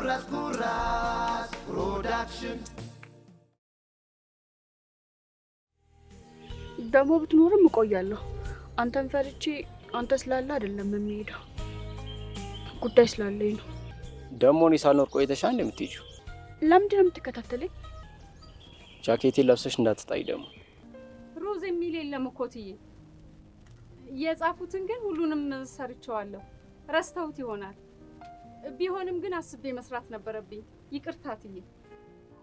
Gurras Production ደሞ ብትኖርም እቆያለሁ አንተን ፈርቼ አንተ ስላለ አይደለም የምሄደው ጉዳይ ስላለኝ ነው ደሞ እኔ ሳልኖር ቆይተሻ እንደምትሄጂው ለምንድን ነው የምትከታተለኝ ጃኬቴን ለብሰሽ እንዳትጣይ ደሞ ሮዝ የሚል የለም እኮ ትዬ የጻፉትን ግን ሁሉንም ሰርቻለሁ ረስተውት ይሆናል ቢሆንም ግን አስቤ መስራት ነበረብኝ ይቅርታ ትዬ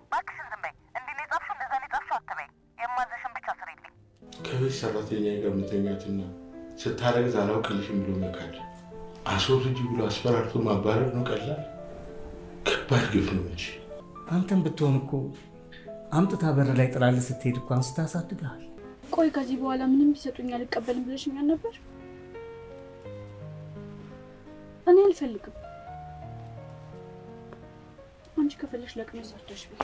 እባክሽ ዝም በይ እንዴ ነው ጻፍሽ እንደዛ ነው ጻፍሽ አትበይ የማዘሽን ብቻ ስሪልኝ ከቤት ሰራተኛ ጋር መተኛትና ስታረግዝ አላውቅልሽም ብሎ መካድ አስወርጂ ብሎ አስፈራርቶ ማባረር ነው ቀላል ከባድ ግፍ ነው እንጂ አንተም ብትሆን እኮ አምጥታ በር ላይ ጥላልህ ስትሄድ እኮ አንስታ አሳድገሃል ቆይ ከዚህ በኋላ ምንም ቢሰጡኝ አልቀበልም ብለሽኛል ነበር እኔ አልፈልግም አንቺ ከፈለሽ ለቅመስ አርተሽ ቢል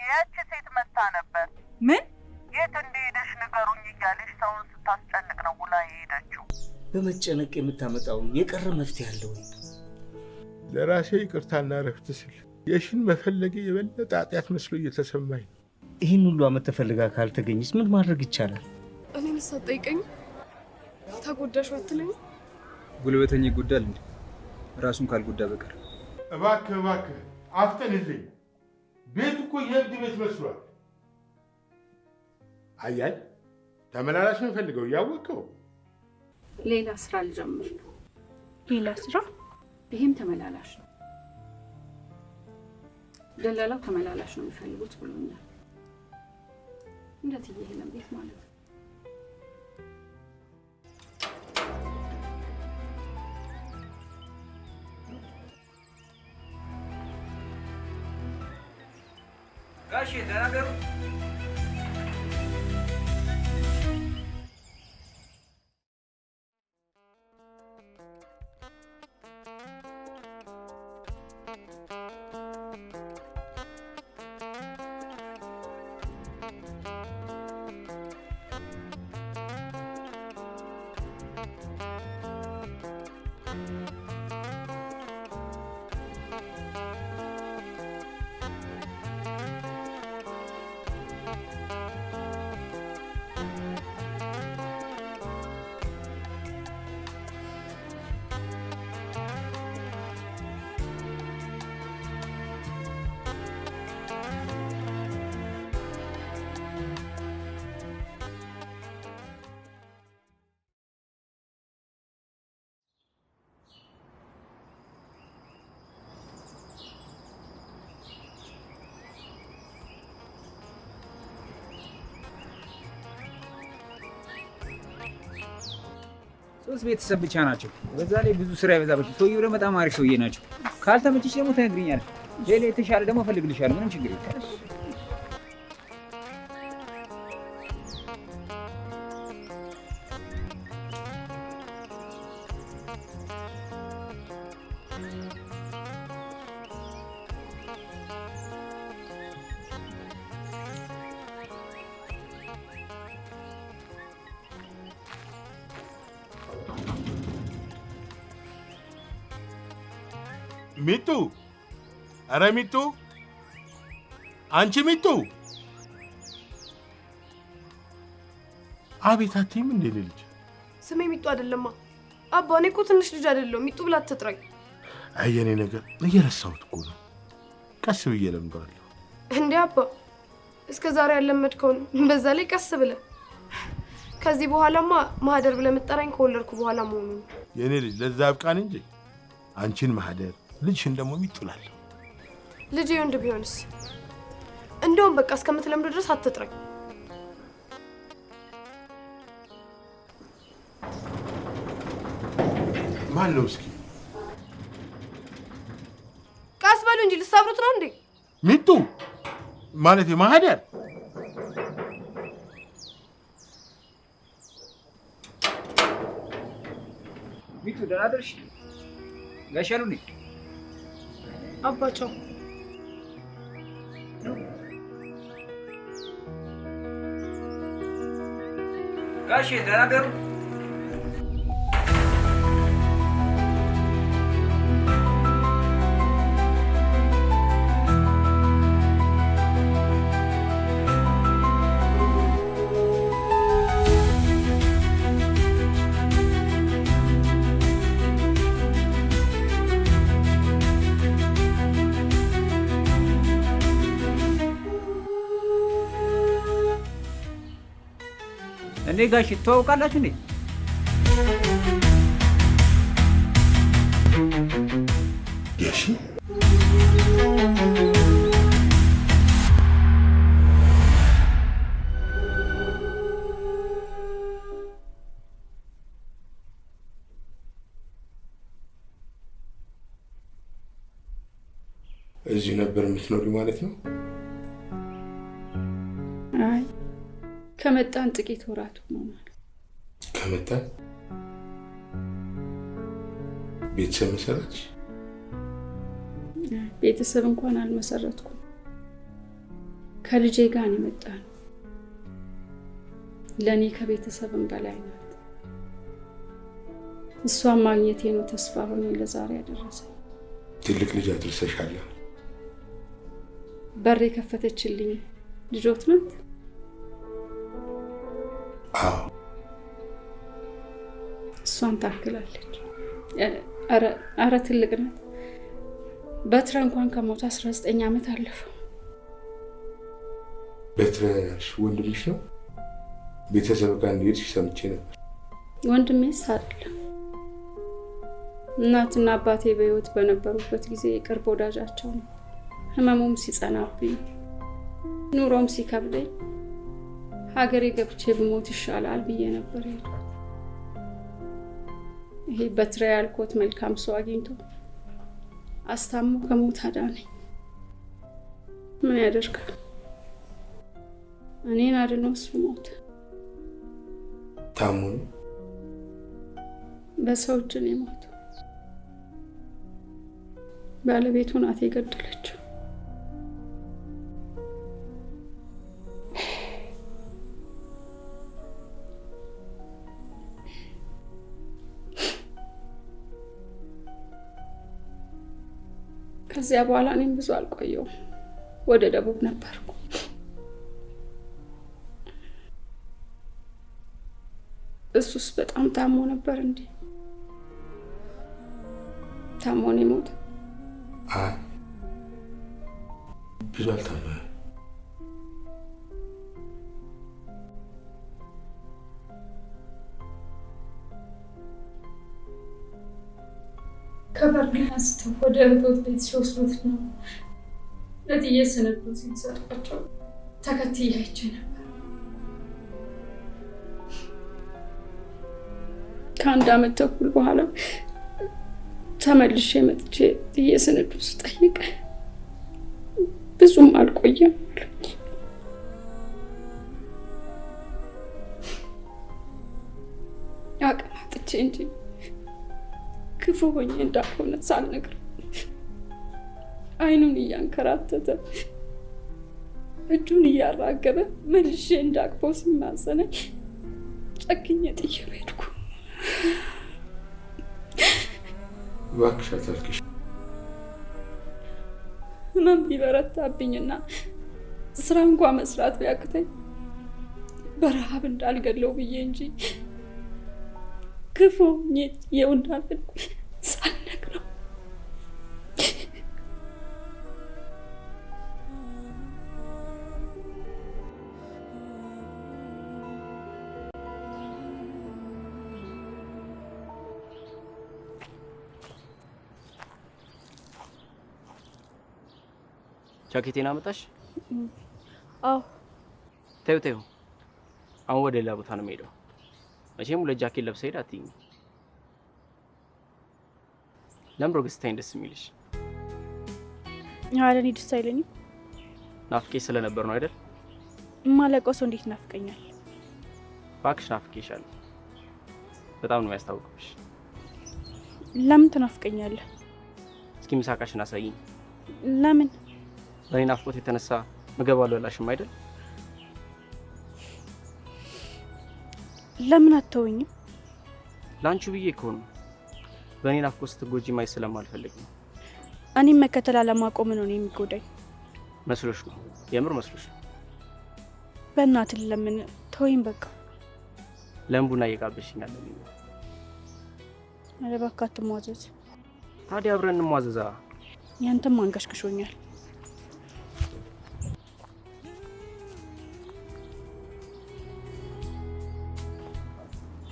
ያቺ ሴት መታ ነበር ምን የት እንደሄደሽ ንገሩኝ እያለሽ ሰውን ስታስጨንቅ ነው ውላ የሄደችው በመጨነቅ የምታመጣው የቀረ መፍትሄ አለ ወይ ለራሴ ይቅርታና ረፍት ስል የሽን መፈለጌ የበለጠ ኃጢአት መስሎ እየተሰማኝ ይህን ሁሉ አመት ተፈልጋ ካልተገኘች ምን ማድረግ ይቻላል እኔን ሳትጠይቀኝ ተጎዳሽ አትለኝ ጉልበተኛ ይጎዳል እንዴ ራሱን ካልጎዳ በቀር እባክህ አፍጠንልኝ ቤት እኮ የእብድ ቤት መስሏል አያይ ተመላላሽ ነው ፈልገው ያወቀው ሌላ ስራ ልጀምር ነው ሌላ ስራ ይሄም ተመላላሽ ነው ደላላው ተመላላሽ ነው የሚፈልጉት ብሎኛል እንዴት ይሄንን ቤት ማለት ነው ጋሼ ተናገሩ ሶስት ቤተሰብ ብቻ ናቸው በዛ ላይ ብዙ ስራ ይበዛባቸው ሰውዬው ደግሞ በጣም አሪፍ ሰውዬ ናቸው ካልተመችሽ ደግሞ ትነግሪኛለሽ ሌላ የተሻለ ደግሞ እፈልግልሻለሁ ምንም ችግር የለም ሚጡ አረ ሚጡ አንቺ ሚጡ አቤት አትይም እንዴ ልጅ ስሜ ሚጡ አይደለማ አባ እኔ እኮ ትንሽ ልጅ አይደለሁ ሚጡ ብላ አትጥራኝ አየኔ ነገር እየረሳሁት እኮ ነው ቀስ ብዬ ለምደዋለሁ እንዴ አባ እስከ ዛሬ ያለመድከውን በዛ ላይ ቀስ ብለህ ከዚህ በኋላማ ማህደር ብለህ መጠራኝ ከወለድኩ በኋላ መሆኑ የኔ ልጅ ለዛ አብቃን እንጂ አንቺን ማህደር ልጅሽን ደግሞ ሚጡላል ልጅ ወንድ ቢሆንስ እንደውም በቃ እስከምትለምዱ ድረስ አትጥራኝ ማን ነው እስኪ ቀስ በሉ እንጂ ልትሰብሩት ነው እንዴ ሚጡ ማለት ማህደር ሚጡ ደህና ደርሽ ጋሽ አሉኒ አባቸው ጋሽ ደህና ደሩ እንዴ ጋሽ ትተዋወቃላችሁ እንዴ? የሺ እዚህ ነበር የምትኖሪ ማለት ነው? አይ ከመጣን ጥቂት ወራት ሆኖናል። ከመጣን ቤተሰብ መሰረትሽ? ቤተሰብ እንኳን አልመሰረትኩም። ከልጄ ጋር ነው የመጣነው። ለኔ ከቤተሰብም በላይ ናት። እሷን ማግኘቴ ነው ተስፋ ሆኖ ለዛሬ ያደረሰኝ። ትልቅ ልጅ አድርሰሻል። በር የከፈተችልኝ ልጆት ናት? አዎ እሷን ታክላለች። አረ ትልቅ ናት። በትረ እንኳን ከሞት 19 ዓመት አለፈው። በትረሽ ወንድምሽ ነው? ቤተሰብ ጋር እንደሄድሽ ሰምቼ ነበር። ወንድሜስ አይደለም። እናትና አባቴ በህይወት በነበሩበት ጊዜ የቅርብ ወዳጃቸው ነው። ህመሙም ሲጸናብኝ ኑሮም ሲከብደኝ ሀገሬ ገብቼ ብሞት ይሻላል ብዬ ነበር የሄድኩት። ይሄ በትረ ያልኩት መልካም ሰው አግኝቶ አስታሞ ከሞት አዳነኝ። ምን ያደርጋል? እኔን አድኖ እሱ ሞተ። ታሞ ነው? በሰው እጅ ነው የሞተው። ባለቤቱ ናት የገደለችው። ከዚያ በኋላ እኔም ብዙ አልቆየሁም። ወደ ደቡብ ነበርኩ። እሱስ በጣም ታሞ ነበር እንዴ? ታሞ ነው የሞተው? አይ ብዙ አልታመመም። ከበር ላይ አንስተው ወደ እህቶት ቤት ሲወስዱት ነው ለትዬ ስንዱ ሲሰጧቸው ተከትዬ አይቼ ነበር። ከአንድ ዓመት ተኩል በኋላ ተመልሼ መጥቼ ትዬ ስንዱ ስጠይቅ ብዙም አልቆየም አለች። አቅም አጥቼ እንጂ ክፉ ሆኜ እንዳልሆነ ሳልነግር አይኑን እያንከራተተ እጁን እያራገበ መልሼ እንዳቅፈው ሲማጸነኝ ጨክኜ ጥዬው ሄድኩ። እባክሽ አታልቅሽ። ህመም ቢበረታብኝና ስራ እንኳን መስራት ቢያቅተኝ በረሃብ እንዳልገለው ብዬ እንጂ ክፉ ሆኜ ጥዬው እንዳልሄድኩ ሳልነግረው ጃኬቴን አመጣሽ? አዎ። ተይው። አሁን ወደ ሌላ ቦታ ነው የምሄደው። መቼም ሁለት ጃኬት ለብሰህ ሄድ አትይኝ። ለምሮ ገስታኝ ደስ የሚልሽ? አረ እኔ ደስ አይለኝም። ናፍቄሽ ስለነበር ነው አይደል? ማለቀው ሰው እንዴት ናፍቀኛል? እባክሽ ናፍቄሻለሁ። በጣም ነው ያስታውቅብሽ። ለምን ትናፍቀኛለህ? እስኪ ምሳቃሽን አሳይኝ። ለምን? በእኔ ናፍቆት የተነሳ ምግብ አልበላሽም አይደል? ለምን አትተውኝም? ላንቺ ብዬ እኮ ነው። በእኔ ናፍቆት ስትጎጂ ማየት ስለማልፈልግ ነው። እኔም መከተል አለማቆም ነው የሚጎዳኝ። መስሎሽ ነው? የምር መስሎሽ ነው? በእናትህ ለምን ተወኝ በቃ። ለምን ቡና እየጋበዝሽኝ አለኝ? አረ እባክህ አትሟዘዝ። ታዲያ አብረን እንሟዘዛ። ያንተም አንገሽግሾኛል።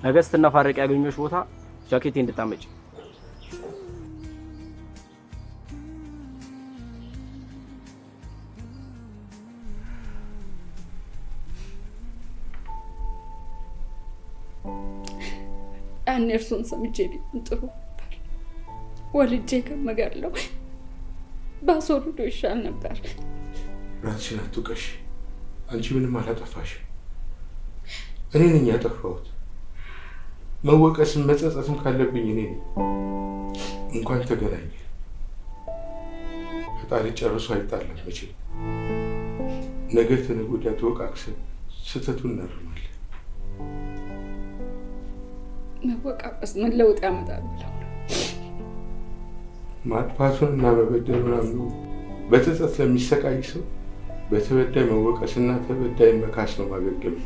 ነገ ስትናፋረቅ ያገኘሁሽ ቦታ ጃኬቴ እንድታመጪ። ያን እርሱን ሰምቼ ቢሆን ጥሩ ነበር። ወልጄ ከመገርለው ባስወርዶ ይሻል ነበር። ራስሽን አትውቀሽ። አንቺ ምንም አላጠፋሽም። እኔ ነኝ ያጠፋሁት። መወቀስም መጸጸትም ካለብኝ እኔ ነኝ። እንኳን ተገናኘ። ፈጣሪ ጨርሶ አይጣላም መቼም። ነገ ተነገ ወዲያ ተወቃቅሰን ስህተቱን እናርማለን። መወቃቀስ ምን ለውጥ ያመጣል ብለው ማጥፋቱን እና መበደሉን አምኖ በጸጸት ለሚሰቃይ ሰው በተበዳይ መወቀስና ተበዳይ መካስ ነው ማገገም።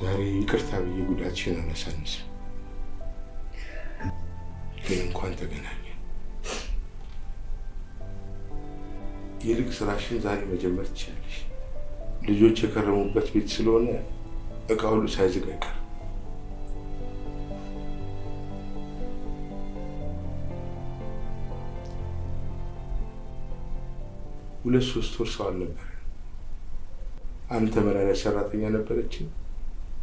ዛሬ ይቅርታ ብዬ ጉዳትሽን አላሳንስም፣ ግን እንኳን ተገናኘ። ይልቅ ስራሽን ዛሬ መጀመር ትችላለሽ። ልጆች የከረሙበት ቤት ስለሆነ እቃ ሁሉ ሳይዝግ አይቀርም። ሁለት ሶስት ወር ሰው አልነበረ። አንድ ተመላላሽ ሰራተኛ ነበረች።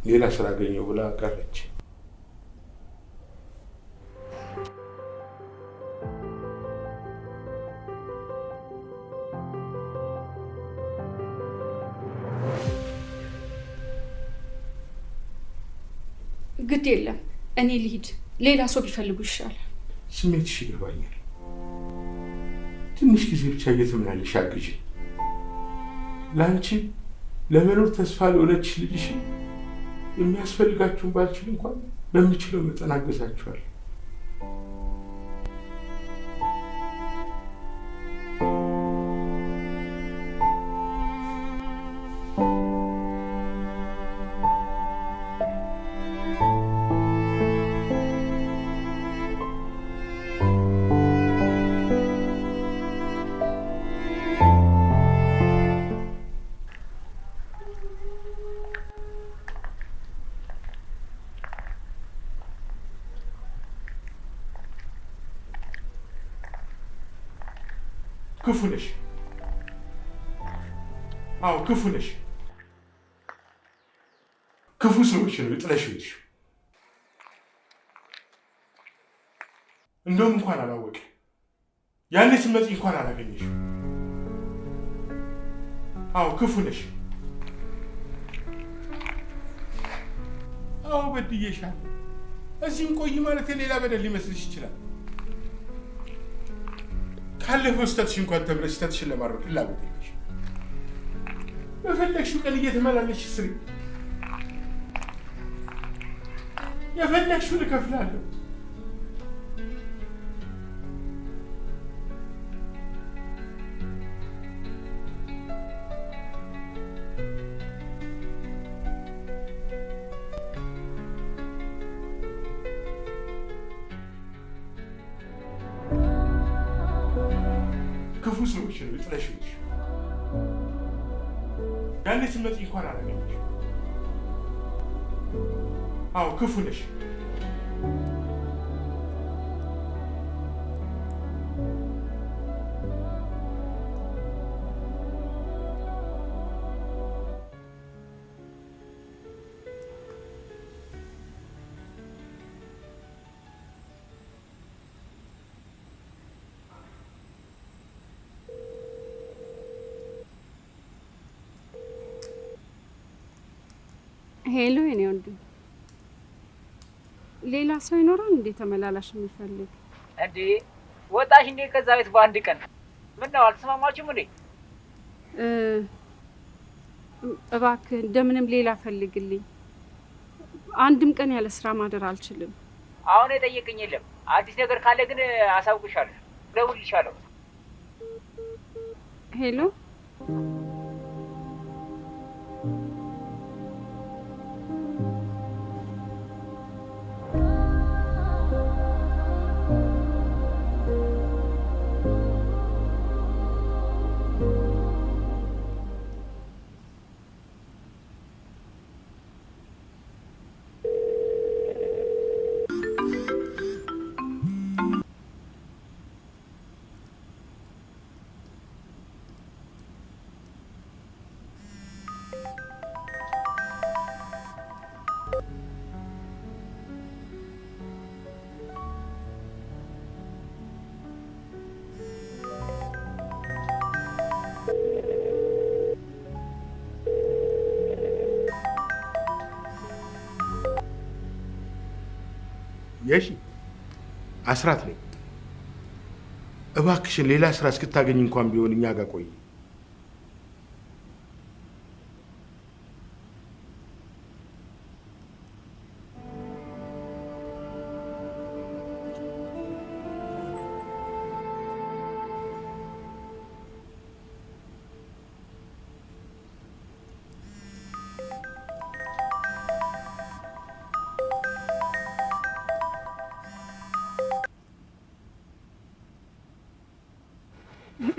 ሌላ ስራ አገኘው ብላ ቀረች። ግድ የለም እኔ ልሂድ። ሌላ ሰው ቢፈልጉ ይሻላል። ስሜትሽ ይገባኛል። ትንሽ ጊዜ ብቻ እየተመላለሽ አግዢ። ለአንቺ ለመኖር ተስፋ ለሆነች ልጅሽ የሚያስፈልጋችሁን ባልችል እንኳን በምችለው መጠን አገዛችኋል። ክፉ ነሽ። አዎ ክፉ ነሽ። ክፉ ሰዎች ነው የጥለሽ ልጅ። እንደውም እንኳን አላወቀ ያኔ ስመጪ እንኳን አላገኘሽ። አዎ ክፉ ነሽ። አዎ በድዬሻለሁ። እዚህም ቆይ ማለት ሌላ በደል ሊመስልሽ ይችላል። ካለፈው ስህተትሽ እንኳን ተምረሽ ስህተትሽን ለማድረግ ፍላጎት የለሽ። በፈለግሽው ቀን እየተመላለስሽ ስሪ። የፈለግሽውን እከፍላለሁ። ክፉ ሰዎች ነው የጥለሽ ልጅ። ያኔ ስመጪ እንኳን አላገኘሽ። አዎ ክፉ ነሽ። ሄሎ የኔ ወንድም፣ ሌላ ሰው ይኖራል እንዴ ተመላላሽ የሚፈልግ? እንዴ ወጣሽ እንዴ ከዛ ቤት በአንድ ቀን? ምን ነው አልተስማማችሁም እንዴ? እባክህ እንደምንም ሌላ ፈልግልኝ። አንድም ቀን ያለ ስራ ማደር አልችልም። አሁን የጠየቅኝ የለም። አዲስ ነገር ካለ ግን አሳውቅሻለሁ፣ እደውልልሻለሁ። ሄሎ የሺ አስራት ነኝ። እባክሽን ሌላ ስራ እስክታገኝ እንኳን ቢሆን እኛ ጋር ቆይ።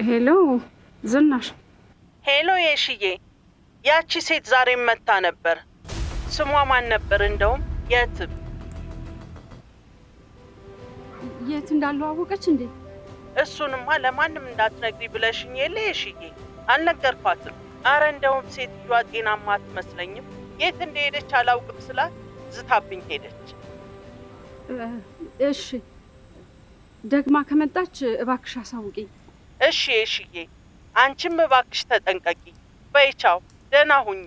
ሄሎ ዝናሽ። ሄሎ የሽዬ፣ ያቺ ሴት ዛሬ መታ ነበር። ስሟ ማን ነበር? እንደውም የትም የት እንዳለው አወቀች እንዴ? እሱንማ ለማንም እንዳትነግሪ ብለሽኝ የለ የሽዬ፣ አልነገርኳትም። አረ እንደውም ሴትዮዋ ጤናማ አትመስለኝም። የት እንደሄደች አላውቅም ስላት ዝታብኝ ሄደች። እሺ ደግማ ከመጣች እባክሽ አሳውቂኝ። እሺ የሽዬ፣ አንቺም እባክሽ ተጠንቀቂ። በይ ቻው፣ ደህና ሁኚ።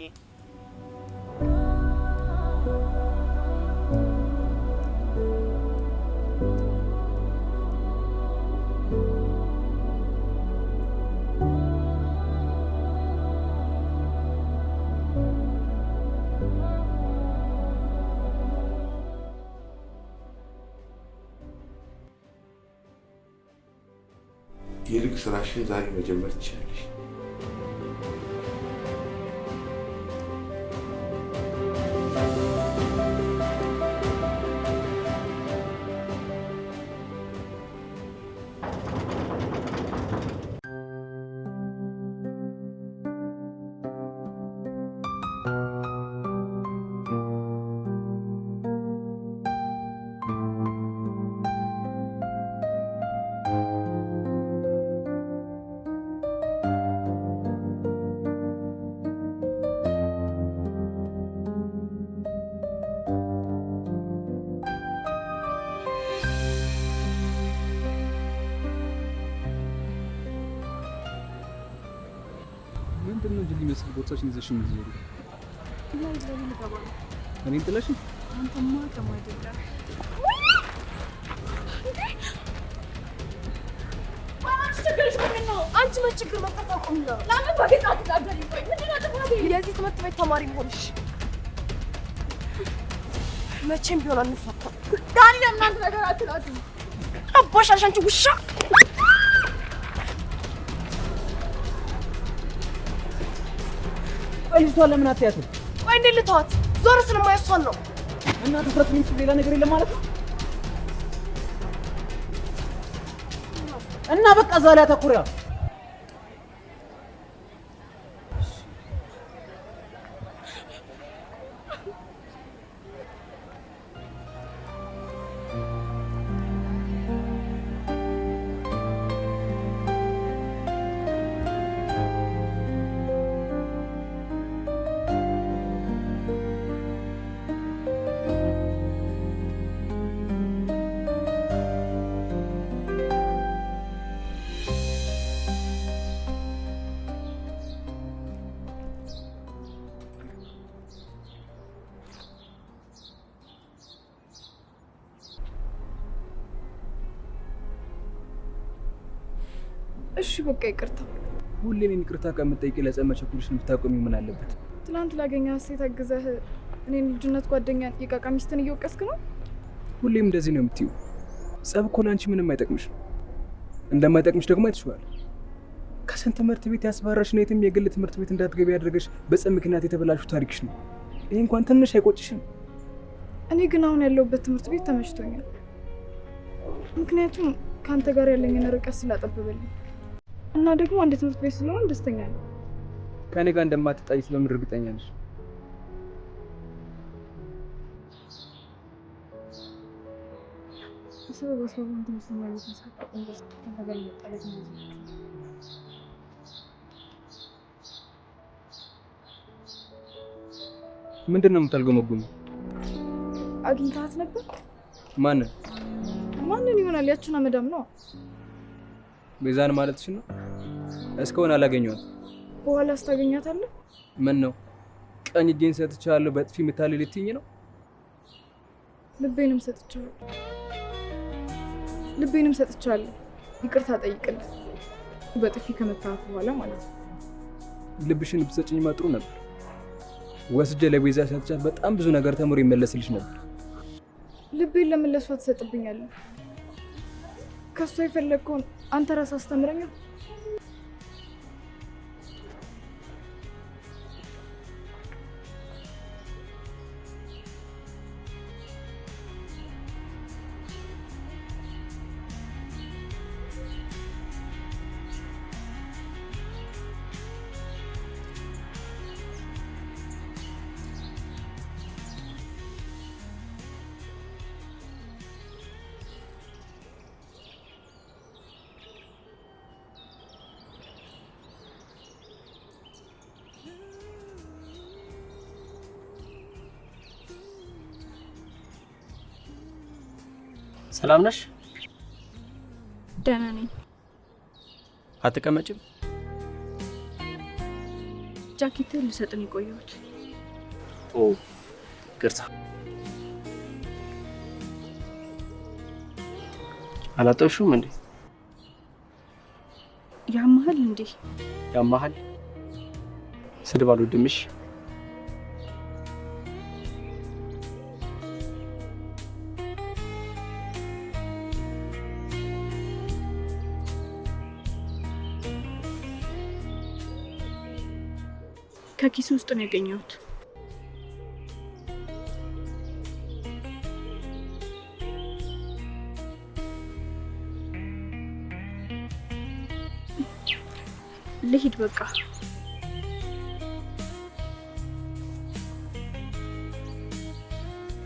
ይልቅ ስራሽን ዛሬ መጀመር ትችላለሽ። ምንድነው እንጂ ሊመስል ቦታችን ይዘሽ የምትዞሩ? እኔን ጥለሽ? አንተማ ከማይደላ አንቺ ምን ችግር መጣጣቁም ነው? ለምን በጌታ አትናገሪ? ቆይ ምንድን ነው ጥፋቴ? የዚህ ትምህርት ቤት ተማሪ መሆንሽ መቼም ቢሆን አንፋታም። ዳኒ ለምን አንድ ነገር አትላትም? አባሻሽ አንቺ ውሻ! ቆይ ልጅቷን ለምን አትያትም? ቆይ እንዴት ልተዋት? ዞር ስለማያሷን ነው። እና ትኩረት ምን ሌላ ነገር የለም ማለት ነው? እና በቃ እዛ ላይ አተኩሪያ። እሺ በቃ ይቅርታ። ሁሌም ይቅርታ ከምትጠይቂ ለጸብ መቸኩልሽን ብታቆሚው ምን አለበት? ትናንት ላገኘሃት ሴት አግዘህ እኔን ልጅነት ጓደኛን የቃቃ ሚስትን እየወቀስክ ነው? ሁሌም እንደዚህ ነው የምትይው። ጸብ እኮ ለአንቺ ምንም አይጠቅምሽም። እንደማይጠቅምሽ ደግሞ አይተሽዋል። ከስንት ትምህርት ቤት ያስባራሽ ነው የትም የግል ትምህርት ቤት እንዳትገቢ ያደረገሽ በጸብ ምክንያት የተበላሹ ታሪክሽ ነው። ይሄ እንኳን ትንሽ አይቆጭሽም? እኔ ግን አሁን ያለሁበት ትምህርት ቤት ተመችቶኛል። ምክንያቱም ከአንተ ጋር ያለኝን ርቀት ስላጠበበልኝ እና ደግሞ አንድ ትምህርት ቤት ስለሆነ ደስተኛ ነኝ። ከኔ ጋር እንደማትጣይ ስለምን እርግጠኛ ነሽ? ምንድን ነው የምታልገመጉኝ? አግኝታት ነበር? ማንን ይሆናል? ያችን አመዳም ነው። ቤዛን ማለትሽ ነው? እስካሁን አላገኘኋት። በኋላ ስታገኛታለህ? ምን ነው ቀኝ እጄን ሰጥቻለሁ በጥፊ የምታልል ልትይኝ ነው? ልቤንም ሰጥቻለሁ። ልቤንም ሰጥቻለሁ። ይቅርታ ጠይቅልኝ። በጥፊ ከመታወት በኋላ ማለት ነው። ልብሽን ብትሰጪኝ ጥሩ ነበር። ወስጄ ለቤዛ ሰጥቻት በጣም ብዙ ነገር ተምሮ ይመለስልሽ ነበር። ልቤን ለመለሷ ትሰጥብኛለህ? ከሷ የፈለግከውን አንተ ራስህ አስተምረኛ። ሰላም ነሽ? ደህና ነኝ። አትቀመጭም? ጃኬትህን ልሰጥን የቆየሁት። ኦ ይቅርታ። አላጠብሽውም እንዴ? ያመሃል እንዴ? ያመሃል? ስድብ አልወድም። እሺ ከኪሱ ውስጥ ነው ያገኘሁት። ልሂድ በቃ።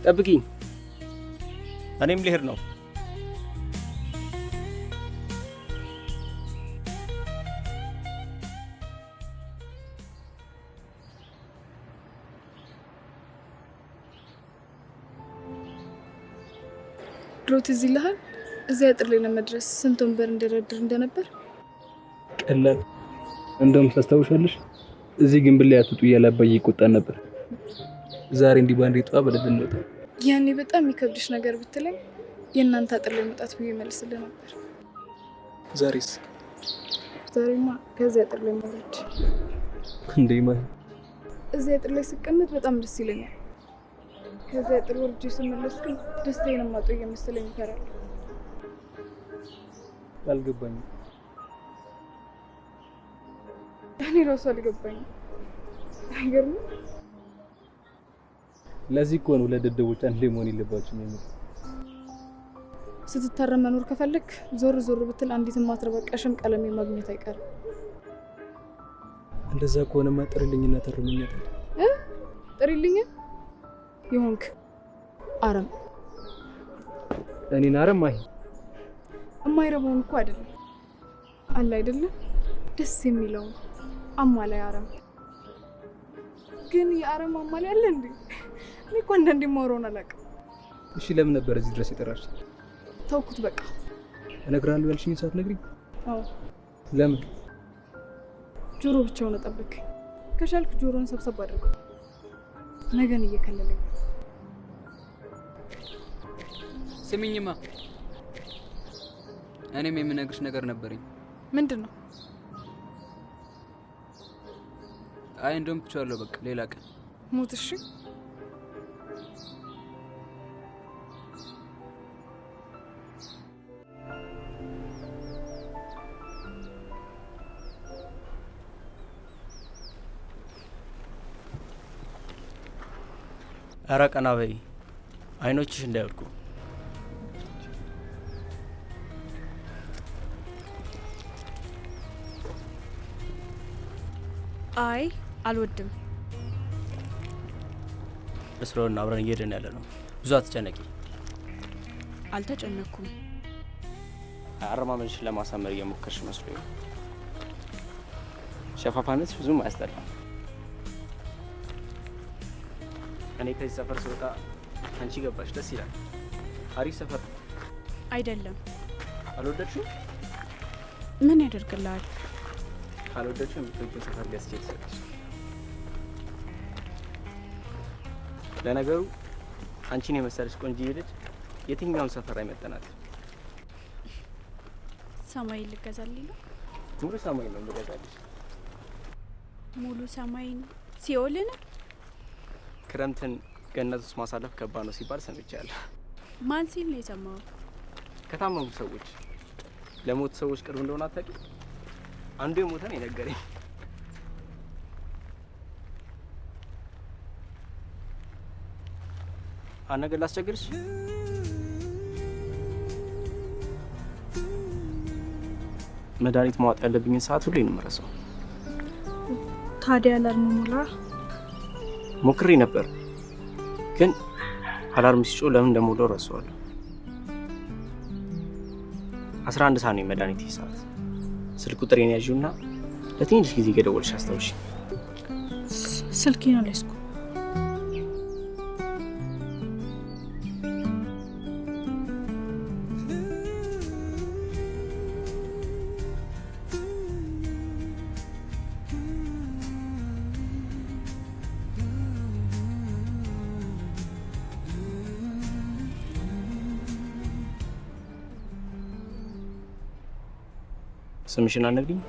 ጠብቂኝ፣ እኔም ልሄድ ነው። ድሮ ትዝ ይልሃል? እዚያ አጥር ላይ ለመድረስ ስንት ወንበር እንደረድር እንደነበር። ቀላል እንደውም ታስታውሻለሽ? እዚህ ግንብ ላይ አትውጡ እያለ አባዬ ይቆጣን ነበር። ዛሬ እንዲህ ባንዴ ጧ ብለን እንወጣ። ያኔ በጣም የሚከብድሽ ነገር ብትለኝ የእናንተ አጥር ላይ መውጣት ብዬ መልስልህ ነበር። ዛሬስ? ዛሬማ ከዚያ አጥር ላይ መውረድ። እንዴ ማለት እዚያ አጥር ላይ ስቀመጥ በጣም ደስ ይለኛል። ከዚያ አጥር ወርጄ ስመለስ ግን ደስታዬን ማጣው እየመሰለኝ ይፈራል። አልገባኝም። እኔ ራሱ አልገባኝም። አይገርምም? ለዚህ እኮ ነው ለደደቦች አንድ ላይ መሆን የለባችሁም የሚል። ስትታረም መኖር ከፈለክ ዞር ዞር ብትል አንዲት ማትረባ ቀሽም ቀለም ማግኘት አይቀርም። እንደዛ ከሆነማ ጥሪልኝና ተርምኛት። ጥሪልኝ ይሆንክ አረም። እኔን አረም አይ የማይረባውን እኮ አይደለም አለ አይደለም ደስ የሚለው አማላይ አረም። ግን የአረም አማላይ አለ እንዴ? እኔ እኮ አንዳንዴ የማወራውን አላውቅም። እሺ ለምን ነበር እዚህ ድረስ የጠራሽ? ተውኩት በቃ። እነግራለሁ ያልሽኝ ሳትነግሪኝ? አዎ። ለምን? ጆሮ ብቻውን ጠበቀኝ። ከቻልክ ጆሮን ሰብሰብ አድርገው። ነገን እየከለለኝ። ስሚኝማ፣ እኔም የምነግርሽ ነገር ነበረኝ። ምንድነው? አይ እንደውም ትቻለሁ፣ በቃ ሌላ ቀን ሞት። እሺ ኧረ ቀና በይ፣ አይኖችሽ እንዳይወድቁ። አይ አልወድም። ስለሆነ አብረን እየሄድን ያለ ነው። ብዙ አትጨነቂ። አልተጨነኩም። አረማመንሽን ለማሳመር እየሞከርሽ መስሎኝ። ሸፋፋነት ብዙም አያስጠላም። እኔ ከዚህ ሰፈር ስወጣ አንቺ ገባሽ፣ ደስ ይላል። አሪፍ ሰፈር አይደለም? አልወደድሽው? ምን ያደርግልሃል? ካልወደድሽው የምትወጂውን ሰፈር ሊያስችል ይሰጥሽ። ለነገሩ አንቺን የመሰለሽ ቆንጆ ልጅ የትኛውን ሰፈር አይመጠናት። ሰማይ ልገዛልኝ ነው? ሙሉ ሰማይ ነው ልገዛልሽ። ሙሉ ሰማይን ሲኦልን? ክረምትን ገነት ውስጥ ማሳለፍ ከባድ ነው ሲባል ሰምቻለሁ። ማን ሲል ነው የሰማው? ከታመሙ ሰዎች፣ ለሞት ሰዎች ቅርብ እንደሆነ አታውቂም? አንዱ የሞተ ነው የነገረኝ። አነገር ላስቸግርሽ? መድኃኒት ማዋጥ ያለብኝን ሰዓት ሁሌ ነው የምረሳው። ታዲያ አላርም ሞላ? ሞክሬ ነበር ግን አላርም ሲጮህ ለምን እንደሞላው ረሳዋለሁ። 11 ሰዓት ነው የመድኃኒት ሰዓት። ስልክ ቁጥሬን ያዥውና ለትንሽ ጊዜ ከደወልሽ አስታውሺ። ስልኬን አልያዝኩ። ስምሽን አልነግሪኝ?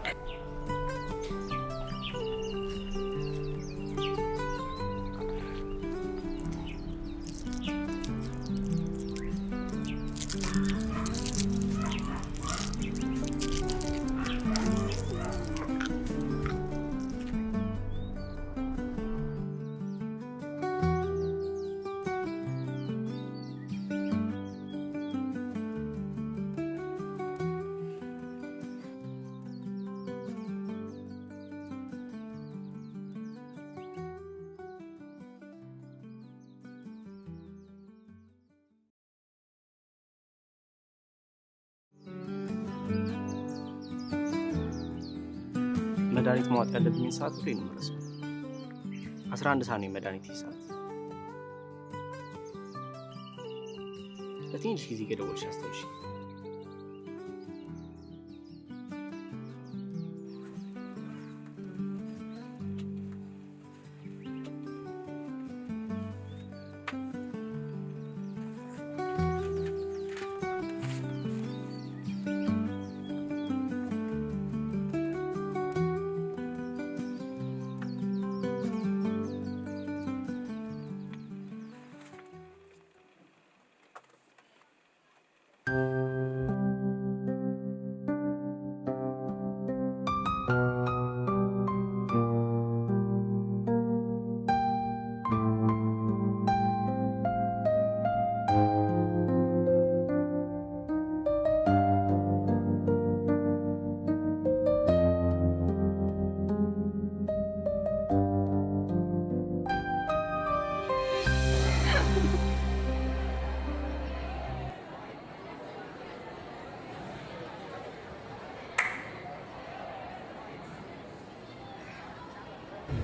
መድኃኒት ማዋጥ ያለብኝን ሰዓት ሁሌ ነው የምረሳው። 11 ሰዓት ነው የመድኃኒት ሰዓት። ለትንሽ ጊዜ ከደወልሽ አስታውሺ።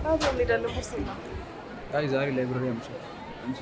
አብረን እንሄዳለን። አይ ዛሬ ላይብረሪ አምጪ አንቺ